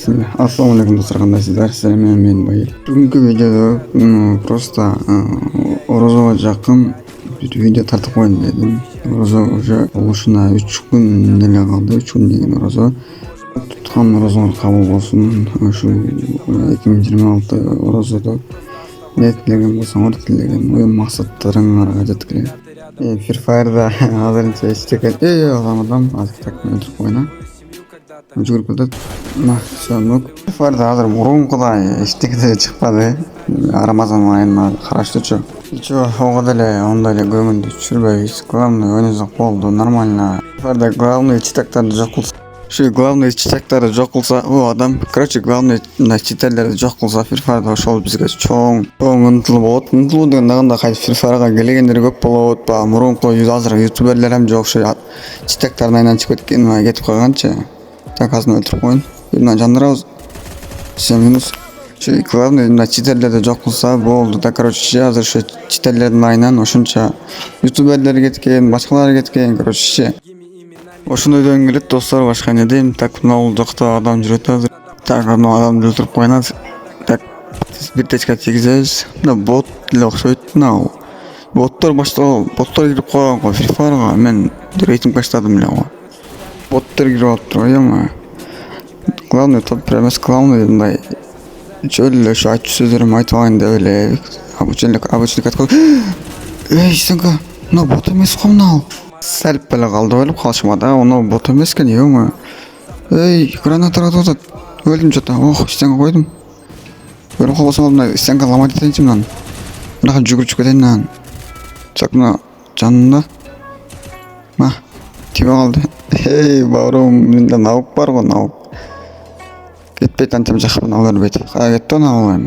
Assalamu alaikum dostlar, qandaysizlar? Sizlar men Boy. Bugungi videoda просто Orozoga жақын bir video tartib qo'yayım dedim. Orozo уже oluşuna 3 kun nele kaldı. 3 kun деген Orozo. Tutgan Orozolar kabul olsun. Şu 2026 Orozoda ne tilegen bolsang ora tilegen oyun maksatlarыңарга жеткиле. Free Fire'da азырынча эчтеке адам азыр так өтүп ойна. Жүгүрүп кетет. Машанок. Фарда азыр мурункудай эчтеке чыкпады. Рамазан айына караштычу. Ого деле ондай эле көңүлдү түшүрбөйбүз. Главный ойносок болду, нормально. Фарда главный читактарды жок кылса. Şu главный читактарды жок кылса, о адам, короче, главный читерлерди жок кылса, Free Fire'да ошол бизге чоң умтулуп болот. Умтулуу деген дагында кайсы Free Fire'га келгендер көп болот. Ба мурунку азыр ютуберлер ham жок, ошо читактардын айынан чыгып кетип калганчы. Так азын өлтүрүп коюн. Мына жандырабыз. Все минус. Şu главный читерлерди жок кылса болду. Да, короче, азыр ошо читерлердин айынан ошонча ютуберлер кеткен, башкалар кеткен, короче. Ошондойдон келет достор, башка эмне дейм. Так, мына жакта адам жүрөт азыр. Так, мына адамды өлтүрүп коюнат. Так, бир течке тийгизебиз. Мына бот эле окшойт. Мына боттор кирип койгон го Free Fire'га. Мен рейтинг баштадым эле го. Боттор кирип атыптыр, эме. Главный топ эмес, главный мындай чөлү ошо айтчу сөздөрүм айтып алайын деп эле обучение аткарып. Эй, сенка, мына бот эмес го мына. Сәлп эле калды болуп калышма да, оно бот эмес экен, эме. Эй, граната атат. Өлдүм жата. Ох, стенка койдум. Өлүп калбасам мына стенка ламать этейинчи мынан. Мына жүгүрүп кетейин мынан. Так, мына жанында. Ма, тиме калды. Эй, бауырым, менде наук бар го, наук. Кетпейт антем жакпын, ал өрбөйт. Кая кетти ал?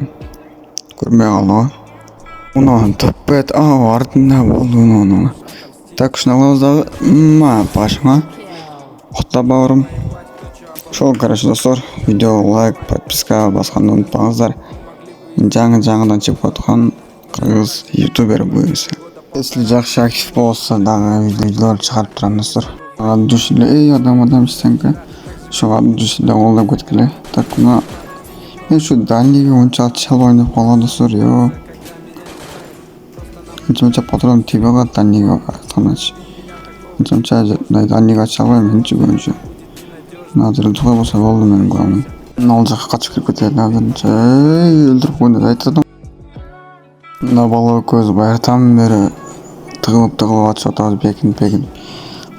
Көрмөй калды го. Мына топпет, артында болду мына. Так, шуну алабыз дагы. Башыңа. Кутта бауырым. Ошол, короче, достор, видео лайк, подписка басканды унутпаңыздар. Жаңыдан чыгып аткан кыргыз ютубер буюрса. Если жакшы актив болсо дагы видеолор чыгарып турам достор. Душиле, эй, адам стенка. Ошого душиле колдоп кеткиле. Так, мына мен шу дальнийге унчалык чалбай ойноп калган достор, жок. Анча патрон тийбей калат дальнийге атканачы. Анча дальнийге ача албайм менчи көбүнчө. Азыр өлтүрүп болсо болду менин главный. Ал жакка качып кирип кетели азырынча. Өлтүрүп коюн деп айтып. Мына бала көз байыртан бери тыгылып атышып атабыз бекин.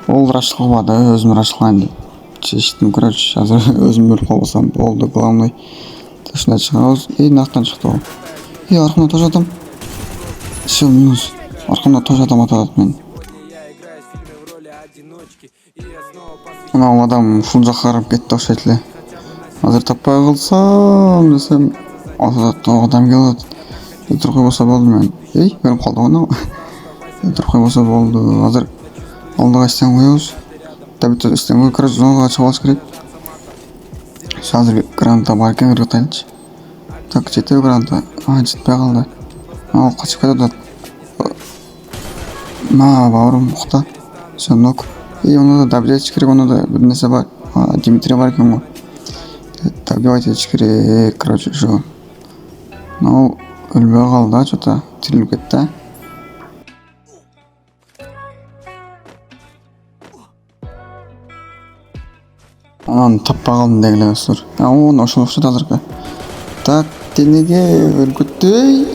Ол раш кылбады, өзүм рашлайын деп чечтим. Короче, азыр өзүм өлүп калбасам болду, главный. Ташына чыгабыз. Нактан чыкты ол. Аркамда тош адам. Все, минус. Аркамда тош адам атат мен. Мына адам ушул жакка карап кетти окшойт эле. Азыр таппай калсам десем, адам келет. Өлтүрүп койбосо болду мен. Өлүп калды го. Өлтүрүп койбосо болду. Азыр алдыга стен коебуз. Табит стен кой, короче, зонага чыгабыз керек. Азыр граната бар экен, ыргытайлычы. Так, жетеби граната? Жетпей калды. Ал качып кетет. Бауырым, укта. Сонок. Оны да добивать керек, оны да бир нерсе бар. Дмитрий бар экен го. Добивать этиш керек, короче, ошо. Ал өлбөй калды, что-то тирилип кетти. Анан таппай калдым дегиле достор. Оны ошол окшойт азыркы. Так, денеге өлгөттү.